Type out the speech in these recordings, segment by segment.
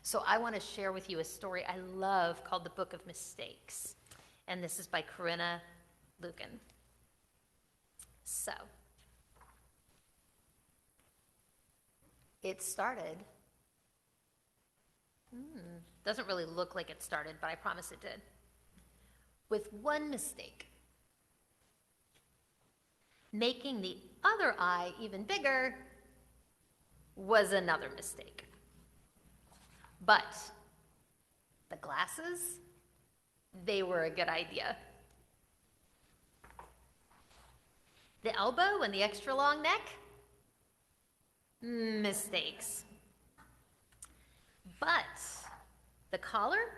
So I want to share with you a story I love called The Book of Mistakes. And this is by Corinna Lucan. So, it started, doesn't really look like it started, but I promise it did, with one mistake. Making the other eye even bigger was another mistake. But the glasses, they were a good idea. The elbow and the extra long neck, mistakes. But the collar,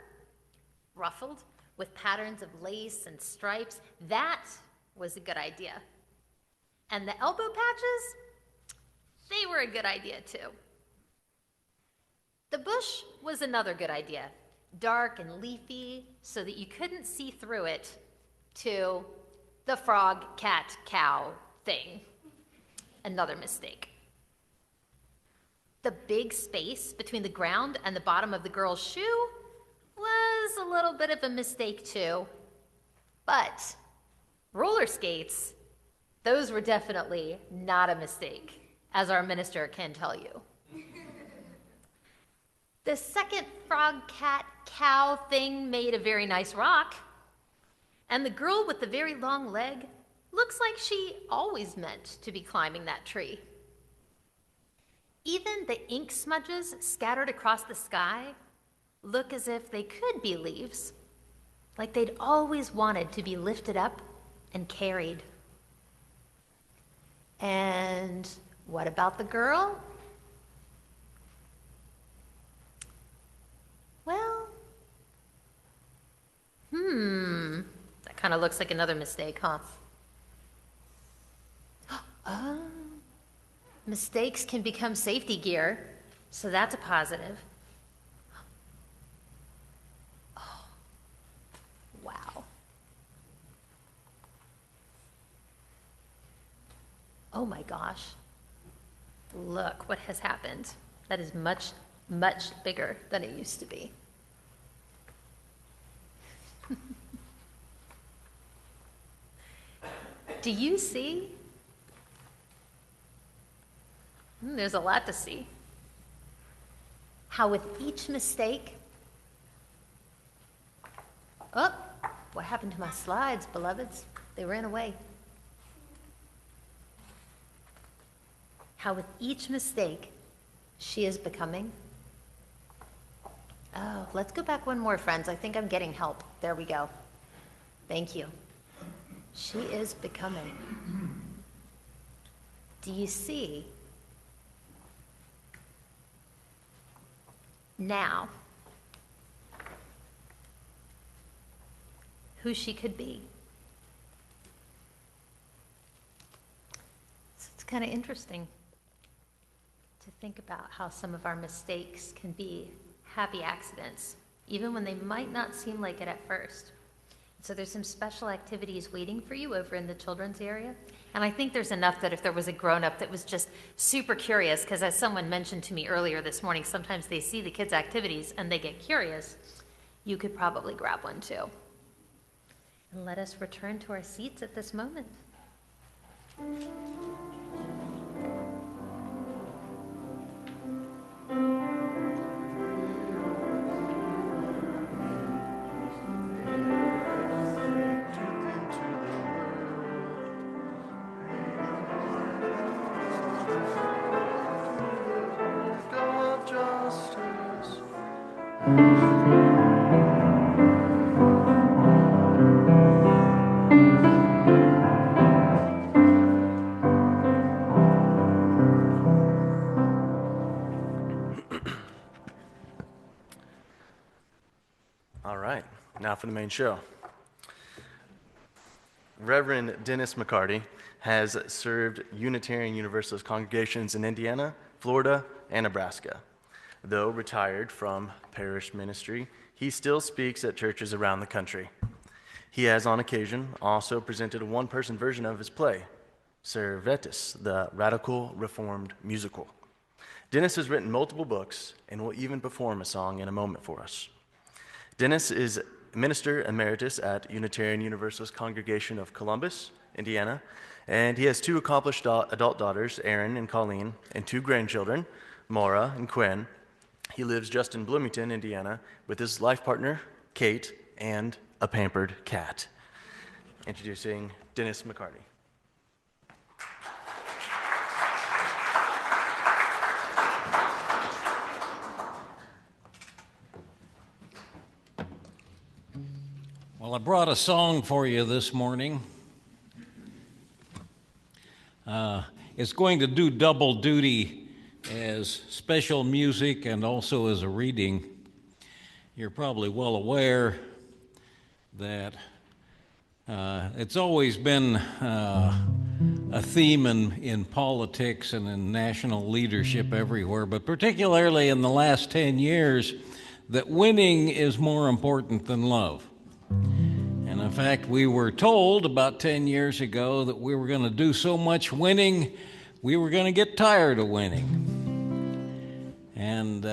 ruffled with patterns of lace and stripes, that was a good idea. And the elbow patches, they were a good idea too. The bush was another good idea, dark and leafy so that you couldn't see through it to the frog, cat, cow thing. Another mistake. The big space between the ground and the bottom of the girl's shoe was a little bit of a mistake too. But roller skates, those were definitely not a mistake, as our minister can tell you. The second frog, cat, cow thing made a very nice rock. And the girl with the very long leg looks like she always meant to be climbing that tree. Even the ink smudges scattered across the sky look as if they could be leaves, like they'd always wanted to be lifted up and carried. And what about the girl? Well, that kind of looks like another mistake, huh? Oh, mistakes can become safety gear, so that's a positive. Oh, wow. Oh my gosh. Look what has happened. That is much, much bigger than it used to be. Do you see? There's a lot to see. How with each mistake, oh, what happened to my slides, beloveds? They ran away. How with each mistake, she is becoming. Oh, let's go back one more, friends. I think I'm getting help. There we go. Thank you. She is becoming. Do you see? Now, who she could be? So it's kind of interesting to think about how some of our mistakes can be happy accidents, even when they might not seem like it at first. So there's some special activities waiting for you over in the children's area. And I think there's enough that if there was a grown-up that was just super curious, because as someone mentioned to me earlier this morning, sometimes they see the kids' activities and they get curious, you could probably grab one too. And let us return to our seats at this moment. All right, now for the main show. Reverend Dennis McCarty has served Unitarian Universalist congregations in Indiana, Florida, and Nebraska. Though retired from parish ministry, he still speaks at churches around the country. He has on occasion also presented a one-person version of his play, Servetus, the Radical Reformed Musical. Dennis has written multiple books and will even perform a song in a moment for us. Dennis is Minister Emeritus at Unitarian Universalist Congregation of Columbus, Indiana, and he has two accomplished adult daughters, Erin and Colleen, and two grandchildren, Maura and Quinn. He lives just in Bloomington, Indiana, with his life partner, Kate, and a pampered cat. Introducing Dennis McCarty. Well, I brought a song for you this morning. It's going to do double duty as special music and also as a reading. You're probably well aware that it's always been a theme in politics and in national leadership everywhere, but particularly in the last 10 years, that winning is more important than love. And in fact, we were told about 10 years ago that we were going to do so much winning, we were going to get tired of winning. And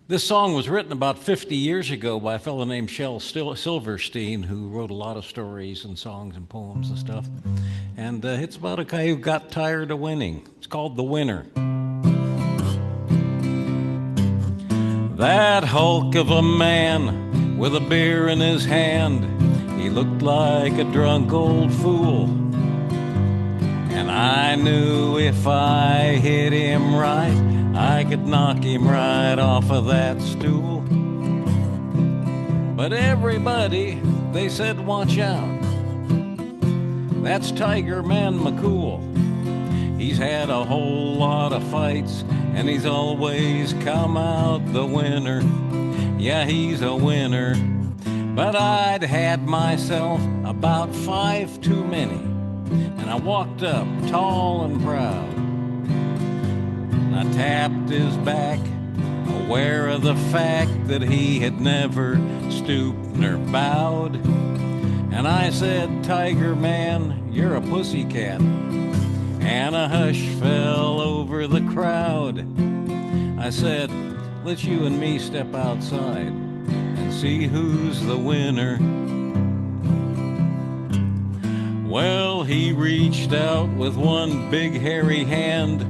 this song was written about 50 years ago by a fellow named Shel Silverstein, who wrote a lot of stories and songs and poems and stuff. And it's about a guy who got tired of winning. It's called The Winner. That hulk of a man with a beer in his hand, he looked like a drunk old fool. And I knew if I hit him right, I could knock him right off of that stool. But everybody, they said, watch out. That's Tiger Man McCool. He's had a whole lot of fights, and he's always come out the winner. Yeah, he's a winner. But I'd had myself about 5 too many, and I walked up tall and proud. And I tapped his back, aware of the fact that he had never stooped nor bowed. And I said, Tiger Man, you're a pussycat. And a hush fell over the crowd. I said, let's you and me step outside and see who's the winner. Well, he reached out with one big hairy hand,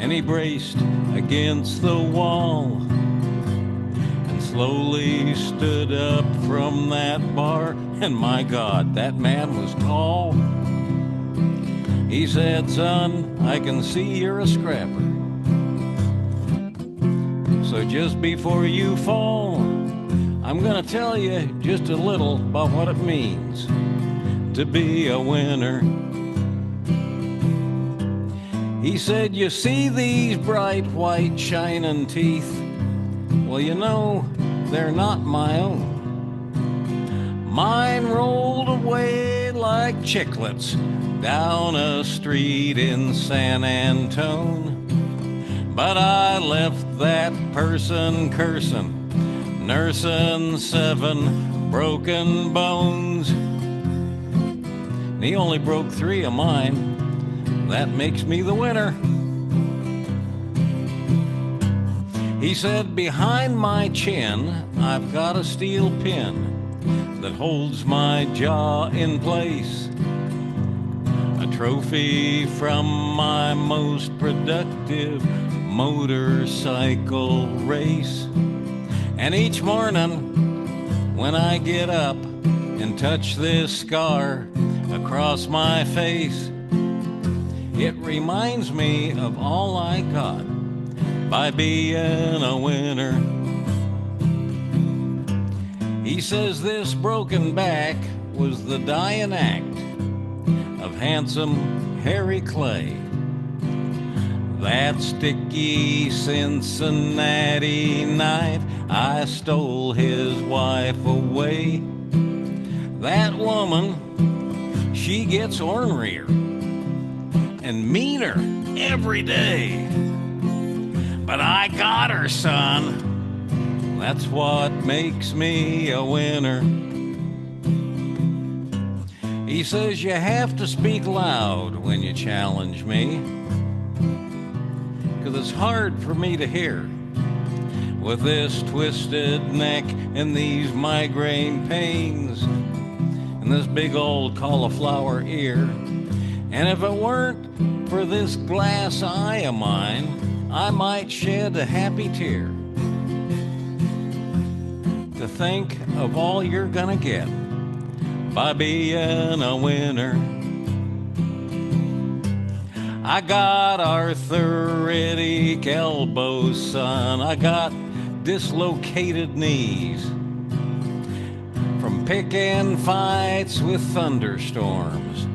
and he braced against the wall and slowly stood up from that bar. And my God, that man was tall. He said, son, I can see you're a scrapper. So just before you fall, I'm gonna tell you just a little about what it means to be a winner. He said, you see these bright white shining teeth? Well, you know, they're not my own. Mine rolled away like chiclets down a street in San Antone. But I left that person cursing, nursing 7 broken bones. And he only broke 3 of mine. That makes me the winner. He said, behind my chin, I've got a steel pin that holds my jaw in place. A trophy from my most productive motorcycle race. And each morning when I get up and touch this scar across my face, it reminds me of all I got by being a winner. He says this broken back was the dying act of handsome Harry Clay. That sticky Cincinnati night I stole his wife away. That woman, she gets ornerier and meaner every day. But I got her, son. That's what makes me a winner. He says you have to speak loud when you challenge me. 'cause it's hard for me to hear. With this twisted neck and these migraine pains and this big old cauliflower ear. And if it weren't for this glass eye of mine, I might shed a happy tear. To think of all you're gonna get by being a winner. I got arthritic elbows, son. I got dislocated knees from picking fights with thunderstorms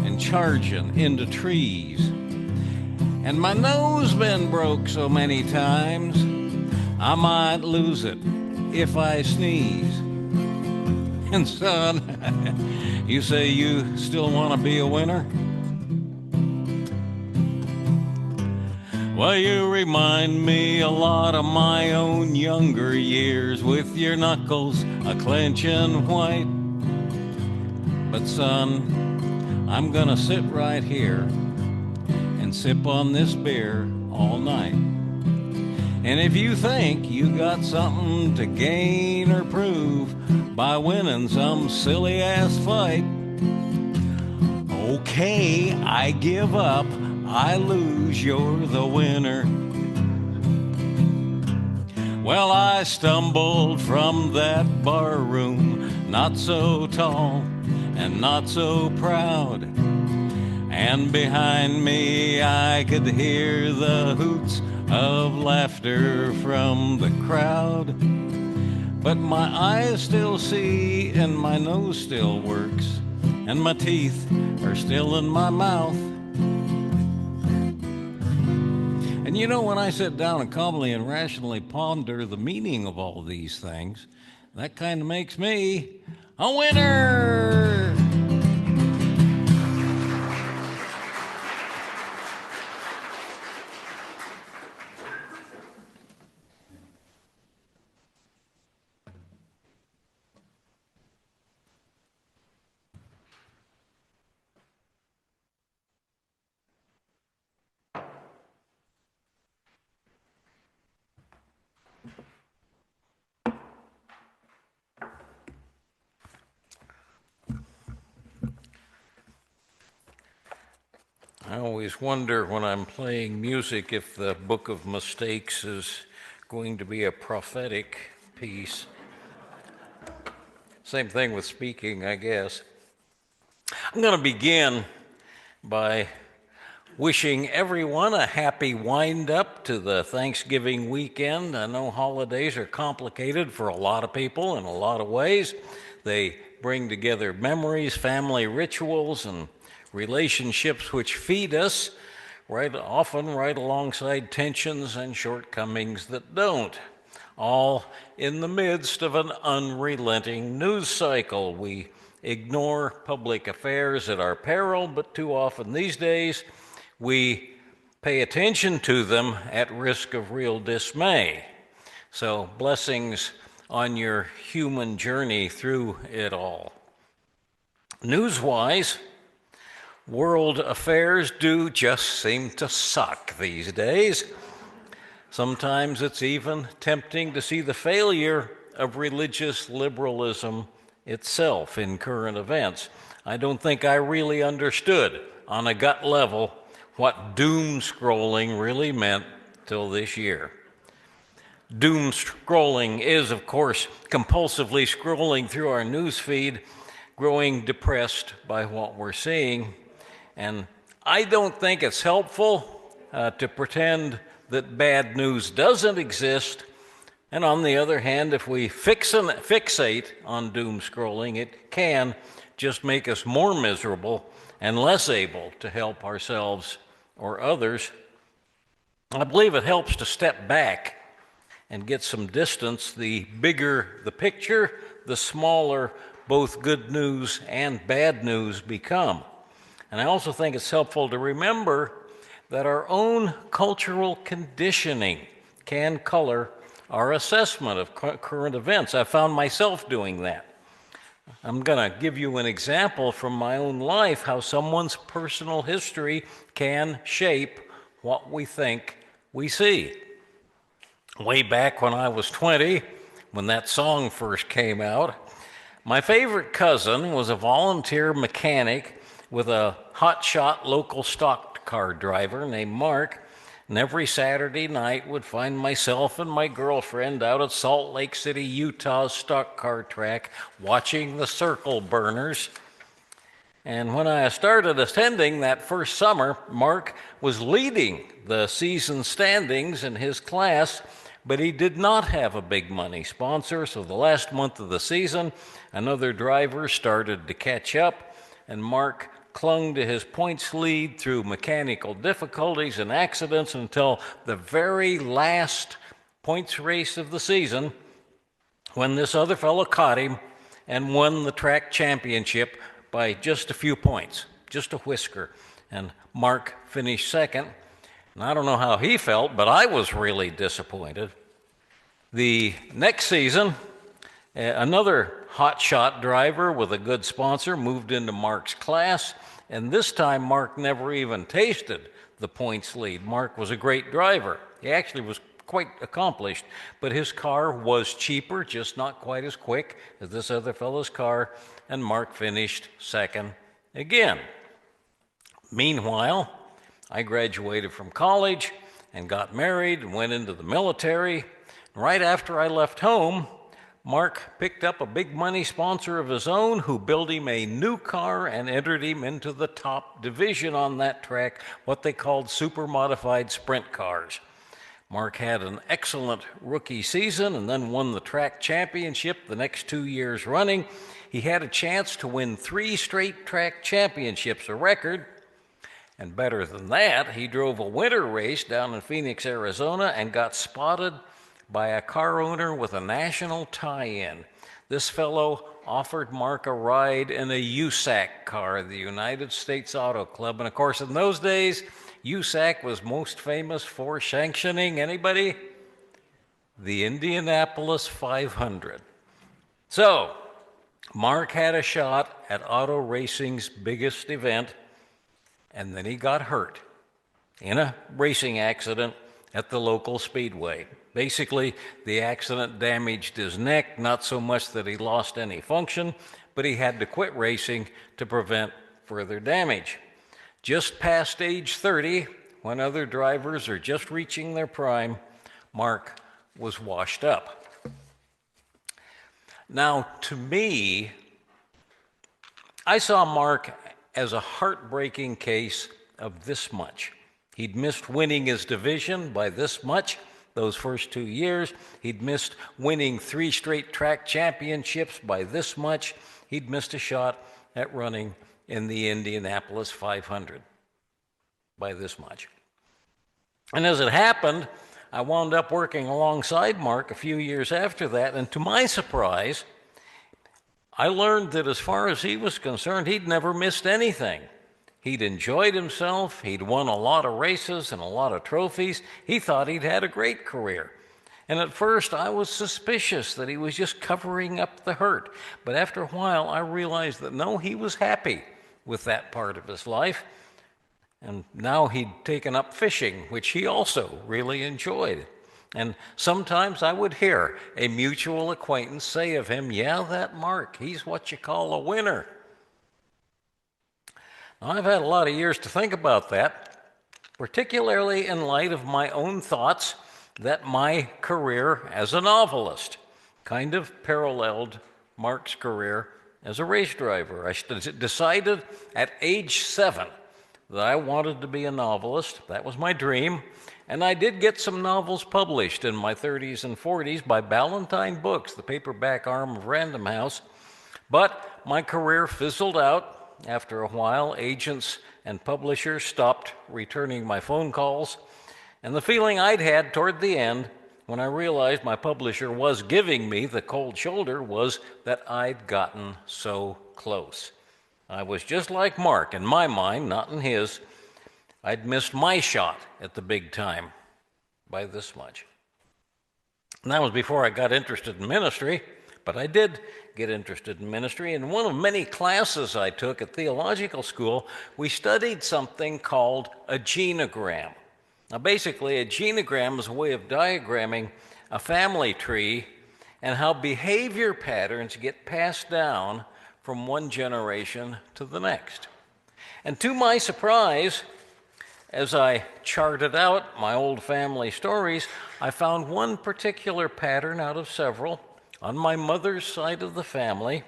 and charging into trees. And my nose been broke so many times, I might lose it if I sneeze. And son, you say you still want to be a winner? Well, you remind me a lot of my own younger years, with your knuckles a-clenching white. But son, I'm gonna sit right here and sip on this beer all night. And if you think you got something to gain or prove by winning some silly-ass fight, okay, I give up. I lose, you're the winner. Well, I stumbled from that bar room, not so tall and not so proud. And behind me I could hear the hoots of laughter from the crowd. But my eyes still see and my nose still works and my teeth are still in my mouth. And you know, when I sit down and calmly and rationally ponder the meaning of all these things, that kind of makes me a winner! I always wonder when I'm playing music if the Book of Mistakes is going to be a prophetic piece. Same thing with speaking, I guess. I'm going to begin by wishing everyone a happy wind-up to the Thanksgiving weekend. I know holidays are complicated for a lot of people in a lot of ways. They bring together memories, family rituals, and relationships which feed us, often right alongside tensions and shortcomings that don't. All in the midst of an unrelenting news cycle. We ignore public affairs at our peril, but too often these days we pay attention to them at risk of real dismay. So blessings on your human journey through it all. News-wise, world affairs do just seem to suck these days. Sometimes it's even tempting to see the failure of religious liberalism itself in current events. I don't think I really understood on a gut level what doom scrolling really meant till this year. Doom scrolling is, of course, compulsively scrolling through our news feed, growing depressed by what we're seeing. And I don't think it's helpful to pretend that bad news doesn't exist. And on the other hand, if we fixate on doom scrolling, it can just make us more miserable and less able to help ourselves or others. I believe it helps to step back and get some distance. The bigger the picture, the smaller both good news and bad news become. And I also think it's helpful to remember that our own cultural conditioning can color our assessment of current events. I found myself doing that. I'm going to give you an example from my own life how someone's personal history can shape what we think we see. Way back when I was 20, when that song first came out, my favorite cousin was a volunteer mechanic with a hotshot local stock car driver named Mark, and every Saturday night would find myself and my girlfriend out at Salt Lake City, Utah's stock car track watching the circle burners. And when I started attending that first summer, Mark was leading the season standings in his class, but he did not have a big money sponsor, so the last month of the season, another driver started to catch up, and Mark clung to his points lead through mechanical difficulties and accidents until the very last points race of the season, when this other fellow caught him and won the track championship by just a few points, just a whisker. And Mark finished second. And I don't know how he felt, but I was really disappointed. The next season, another hotshot driver with a good sponsor moved into Mark's class, and this time Mark never even tasted the points lead. Mark was a great driver. He actually was quite accomplished, but his car was cheaper, just not quite as quick as this other fellow's car, and Mark finished second again. Meanwhile, I graduated from college and got married and went into the military. Right after I left home, Mark picked up a big money sponsor of his own who built him a new car and entered him into the top division on that track, what they called super modified sprint cars. Mark had an excellent rookie season and then won the track championship the next 2 years running. He had a chance to win 3 straight track championships, a record. And better than that, he drove a winter race down in Phoenix, Arizona, and got spotted by a car owner with a national tie-in. This fellow offered Mark a ride in a USAC car, the United States Auto Club. And of course, in those days, USAC was most famous for sanctioning, anybody? The Indianapolis 500. So, Mark had a shot at auto racing's biggest event, and then he got hurt in a racing accident at the local speedway. Basically, the accident damaged his neck, not so much that he lost any function, but he had to quit racing to prevent further damage. Just past age 30, when other drivers are just reaching their prime, Mark was washed up. Now, to me, I saw Mark as a heartbreaking case of this much. He'd missed winning his division by this much those first 2 years. He'd missed winning 3 straight track championships by this much. He'd missed a shot at running in the Indianapolis 500 by this much. And as it happened, I wound up working alongside Mark a few years after that, and to my surprise, I learned that as far as he was concerned, he'd never missed anything. He'd enjoyed himself, he'd won a lot of races and a lot of trophies. He thought he'd had a great career. And at first, I was suspicious that he was just covering up the hurt. But after a while, I realized that no, he was happy with that part of his life. And now he'd taken up fishing, which he also really enjoyed. And sometimes I would hear a mutual acquaintance say of him, "Yeah, that Mark, he's what you call a winner." Now, I've had a lot of years to think about that, particularly in light of my own thoughts that my career as a novelist kind of paralleled Mark's career as a race driver. I decided at age 7 that I wanted to be a novelist. That was my dream. And I did get some novels published in my 30s and 40s by Ballantine Books, the paperback arm of Random House. But my career fizzled out after a while. Agents and publishers stopped returning my phone calls. And the feeling I'd had toward the end, when I realized my publisher was giving me the cold shoulder, was that I'd gotten so close. I was just like Mark in my mind, not in his. I'd missed my shot at the big time by this much. And that was before I got interested in ministry, but I did get interested in ministry. In one of many classes I took at theological school, we studied something called a genogram. Now, basically, a genogram is a way of diagramming a family tree and how behavior patterns get passed down from one generation to the next. And to my surprise, as I charted out my old family stories, I found one particular pattern out of several on my mother's side of the family,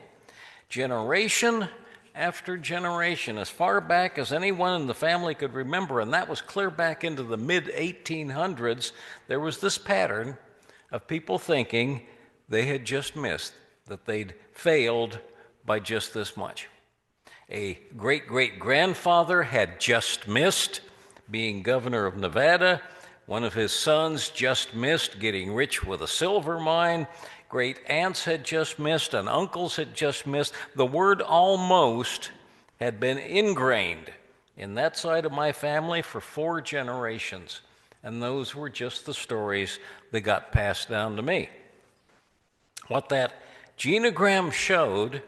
generation after generation, as far back as anyone in the family could remember, and that was clear back into the mid-1800s, there was this pattern of people thinking they had just missed, that they'd failed by just this much. A great-great-grandfather had just missed being governor of Nevada. One of his sons just missed getting rich with a silver mine. Great aunts had just missed, and uncles had just missed. The word almost had been ingrained in that side of my family for 4 generations, and those were just the stories that got passed down to me. What that genogram showed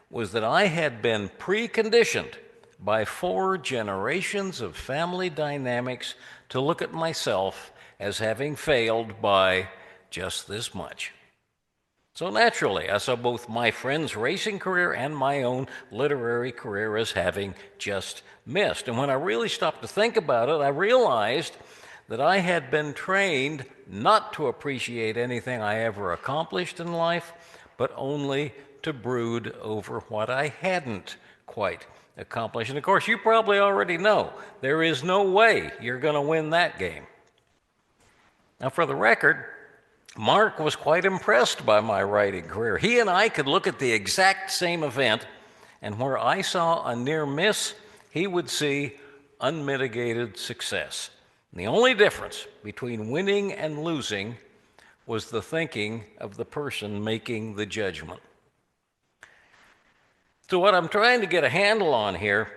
was that I had been preconditioned by 4 generations of family dynamics to look at myself as having failed by just this much. So naturally, I saw both my friend's racing career and my own literary career as having just missed. And when I really stopped to think about it, I realized that I had been trained not to appreciate anything I ever accomplished in life, but only to brood over what I hadn't quite accomplished. And of course, you probably already know, there is no way you're going to win that game. Now, for the record, Mark was quite impressed by my writing career. He and I could look at the exact same event, and where I saw a near miss, he would see unmitigated success. And the only difference between winning and losing was the thinking of the person making the judgment. So what I'm trying to get a handle on here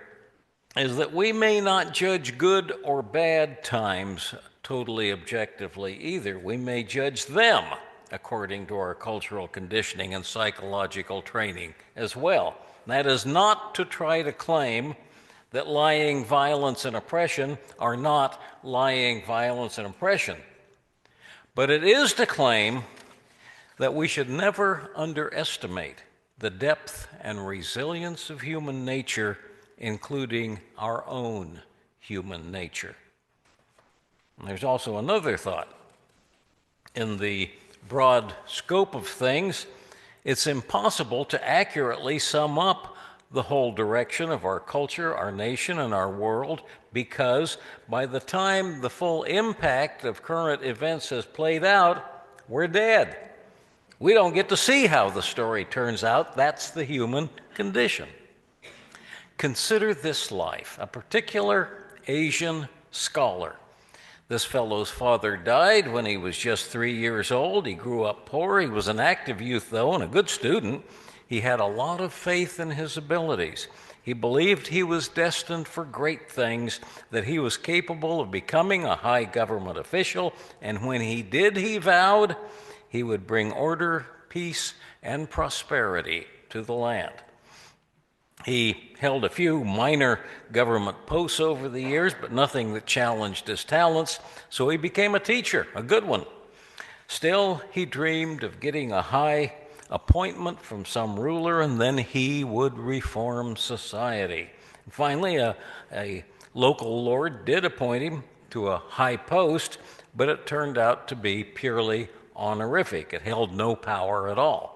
is that we may not judge good or bad times totally objectively either. We may judge them according to our cultural conditioning and psychological training as well. That is not to try to claim that lying, violence, and oppression are not lying, violence, and oppression. But it is to claim that we should never underestimate the depth and resilience of human nature, including our own human nature. And there's also another thought. In the broad scope of things, it's impossible to accurately sum up the whole direction of our culture, our nation, and our world, because by the time the full impact of current events has played out, we're dead. We don't get to see how the story turns out. That's the human condition. Consider this life. A particular Asian scholar. This fellow's father died when he was just 3 years old. He grew up poor. He was an active youth, though, and a good student. He had a lot of faith in his abilities. He believed he was destined for great things, that he was capable of becoming a high government official, and when he did, he vowed, he would bring order, peace, and prosperity to the land. He held a few minor government posts over the years, but nothing that challenged his talents, so he became a teacher, a good one. Still, he dreamed of getting a high appointment from some ruler, and then he would reform society. Finally, a local lord did appoint him to a high post, but it turned out to be purely honorific. It held no power at all.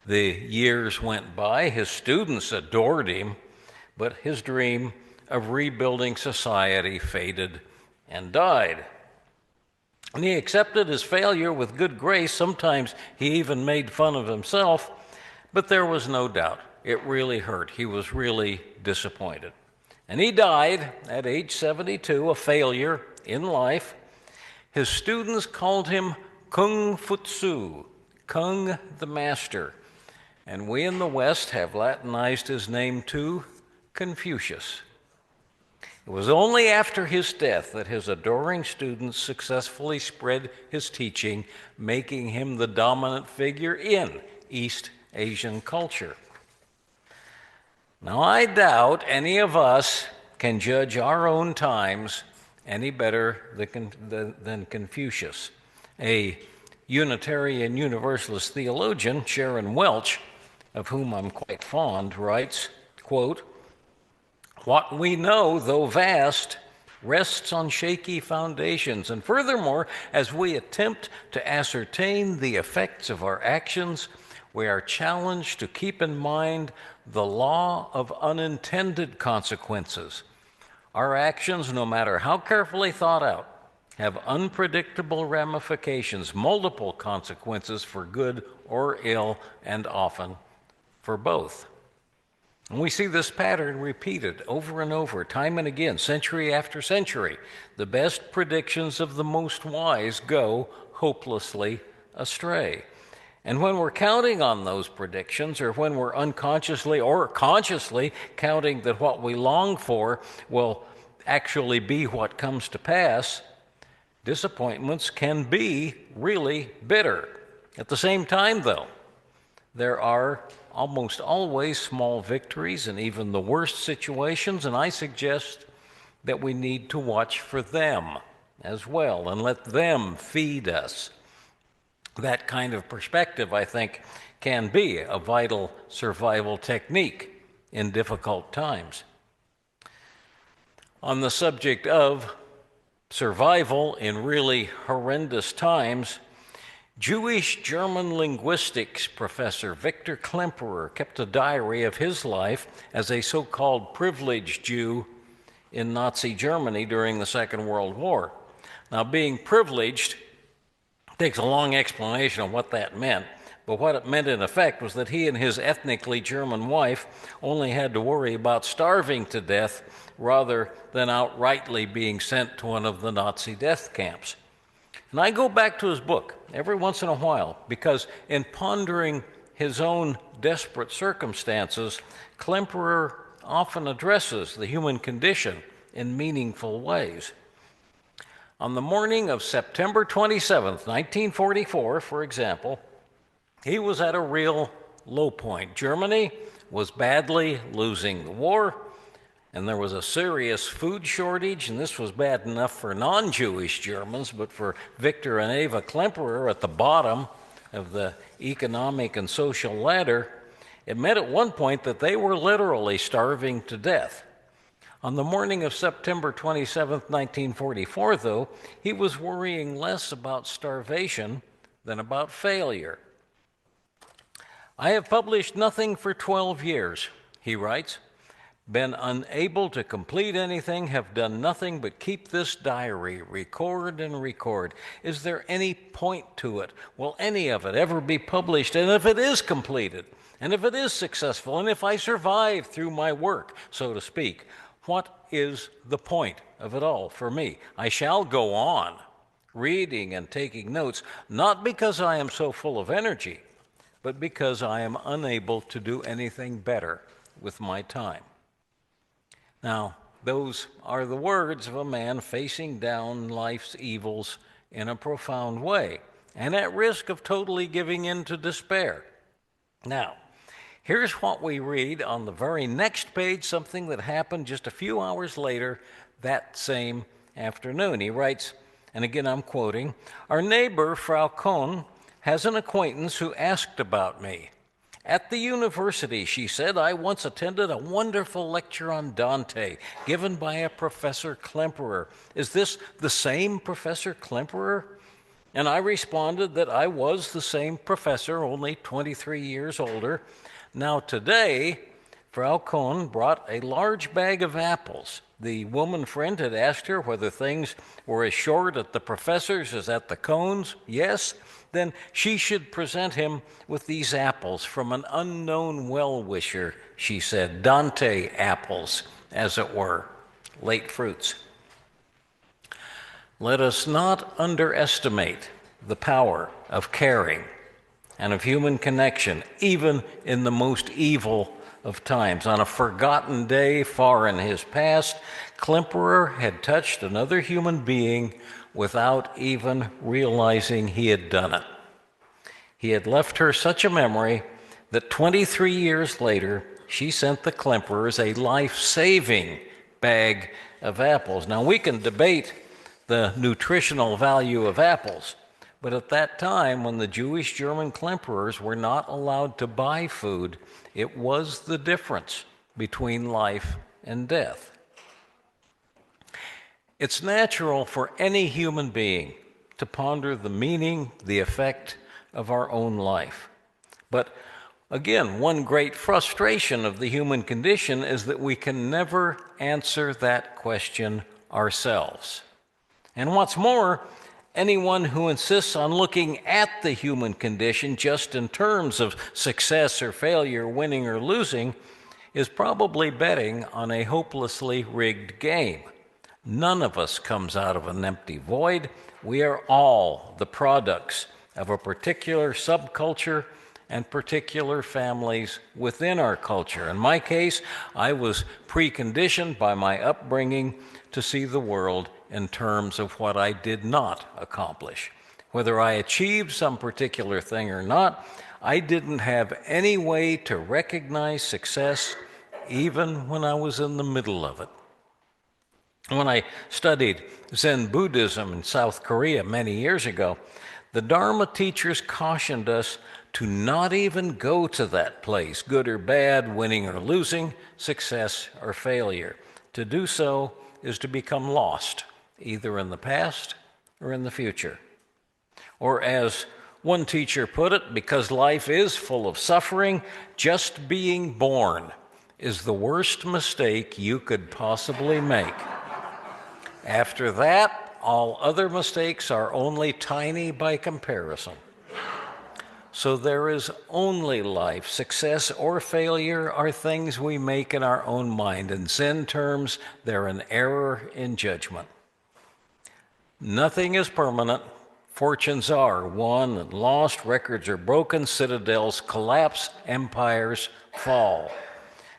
The years went by. His students adored him, but his dream of rebuilding society faded and died. And he accepted his failure with good grace. Sometimes he even made fun of himself, but there was no doubt. It really hurt. He was really disappointed. And he died at age 72, a failure in life. His students called him Kung Futsu, Kung the Master. And we in the West have Latinized his name to Confucius. It was only after his death that his adoring students successfully spread his teaching, making him the dominant figure in East Asian culture. Now, I doubt any of us can judge our own times any better than Confucius. A Unitarian Universalist theologian, Sharon Welch, of whom I'm quite fond, writes, quote, "What we know, though vast, rests on shaky foundations, and furthermore, as we attempt to ascertain the effects of our actions, we are challenged to keep in mind the law of unintended consequences. Our actions, no matter how carefully thought out, have unpredictable ramifications, multiple consequences for good or ill, and often for both." And we see this pattern repeated over and over, time and again, century after century. The best predictions of the most wise go hopelessly astray. And when we're counting on those predictions, or when we're unconsciously or consciously counting that what we long for will actually be what comes to pass, disappointments can be really bitter. At the same time, though, there are almost always small victories in even the worst situations, and I suggest that we need to watch for them as well and let them feed us. That kind of perspective, I think, can be a vital survival technique in difficult times. On the subject of survival in really horrendous times, Jewish German linguistics professor Victor Klemperer kept a diary of his life as a so-called privileged Jew in Nazi Germany during the Second World War. Now, being privileged takes a long explanation of what that meant, but what it meant in effect was that he and his ethnically German wife only had to worry about starving to death rather than outrightly being sent to one of the Nazi death camps. And I go back to his book every once in a while because in pondering his own desperate circumstances, Klemperer often addresses the human condition in meaningful ways. On the morning of September 27th, 1944, for example, he was at a real low point. Germany was badly losing the war, and there was a serious food shortage, and this was bad enough for non-Jewish Germans, but for Victor and Eva Klemperer at the bottom of the economic and social ladder, it meant at one point that they were literally starving to death. On the morning of September 27, 1944, though, he was worrying less about starvation than about failure. "I have published nothing for 12 years," he writes, "been unable to complete anything, have done nothing but keep this diary, record and record. Is there any point to it? Will any of it ever be published? And if it is completed, and if it is successful, and if I survive through my work, so to speak, what is the point of it all for me? I shall go on reading and taking notes, not because I am so full of energy, but because I am unable to do anything better with my time." Now, those are the words of a man facing down life's evils in a profound way and at risk of totally giving in to despair. Now, here's what we read on the very next page, something that happened just a few hours later that same afternoon. He writes, and again I'm quoting, "Our neighbor, Frau Kohn, has an acquaintance who asked about me. At the university," she said, "I once attended a wonderful lecture on Dante given by a Professor Klemperer. Is this the same Professor Klemperer?" And I responded that I was the same professor, only 23 years older. Now today, Frau Kohn brought a large bag of apples. The woman friend had asked her whether things were as short at the professor's as at the Kohns. Yes, then she should present him with these apples from an unknown well-wisher, she said. Dante apples, as it were, late fruits. Let us not underestimate the power of caring and of human connection, even in the most evil of times. On a forgotten day far in his past, Klemperer had touched another human being without even realizing he had done it. He had left her such a memory that 23 years later, she sent the Klemperers a life-saving bag of apples. Now, we can debate the nutritional value of apples, but at that time, when the Jewish German Klemperers were not allowed to buy food, it was the difference between life and death. It's natural for any human being to ponder the meaning, the effect of our own life. But again, one great frustration of the human condition is that we can never answer that question ourselves. And what's more, anyone who insists on looking at the human condition just in terms of success or failure, winning or losing, is probably betting on a hopelessly rigged game. None of us comes out of an empty void. We are all the products of a particular subculture and particular families within our culture. In my case, I was preconditioned by my upbringing to see the world in terms of what I did not accomplish. Whether I achieved some particular thing or not, I didn't have any way to recognize success even when I was in the middle of it. When I studied Zen Buddhism in South Korea many years ago, the Dharma teachers cautioned us to not even go to that place, good or bad, winning or losing, success or failure. To do so is to become lost, either in the past or in the future. Or as one teacher put it, because life is full of suffering, just being born is the worst mistake you could possibly make. After that, all other mistakes are only tiny by comparison. So there is only life. Success or failure are things we make in our own mind. In Zen terms, they're an error in judgment. Nothing is permanent. Fortunes are won and lost. Records are broken. Citadels collapse. Empires fall.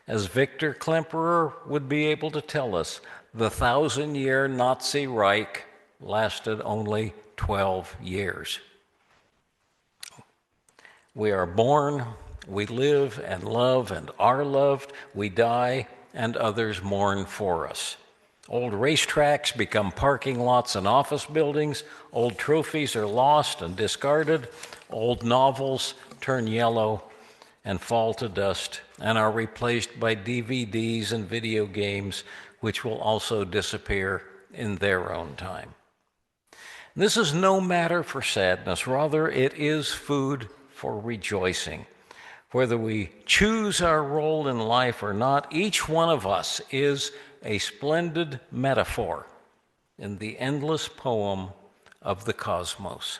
As Victor Klemperer would be able to tell us, the 1,000-year Nazi Reich lasted only 12 years. We are born, we live and love and are loved, we die, and others mourn for us. Old racetracks become parking lots and office buildings. Old trophies are lost and discarded. Old novels turn yellow and fall to dust and are replaced by DVDs and video games, which will also disappear in their own time. This is no matter for sadness. Rather, it is food for rejoicing. Whether we choose our role in life or not, each one of us is a splendid metaphor in the endless poem of the cosmos.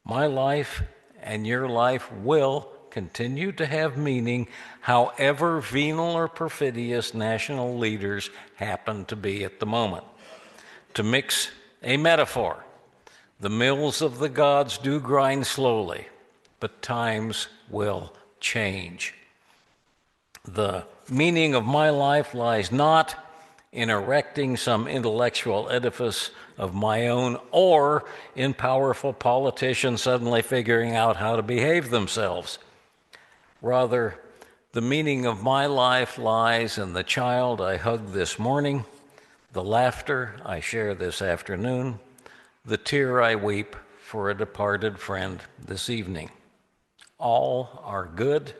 My life and your life will continue to have meaning, however venal or perfidious national leaders happen to be at the moment. To mix a metaphor, the mills of the gods do grind slowly, but times will change. The meaning of my life lies not in erecting some intellectual edifice of my own or in powerful politicians suddenly figuring out how to behave themselves. Rather, the meaning of my life lies in the child I hugged this morning, the laughter I share this afternoon, the tear I weep for a departed friend this evening. All are good.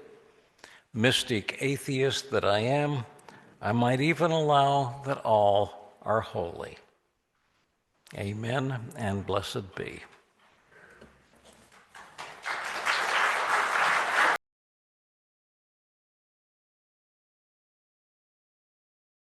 Mystic atheist that I am, I might even allow that all are holy. Amen and blessed be.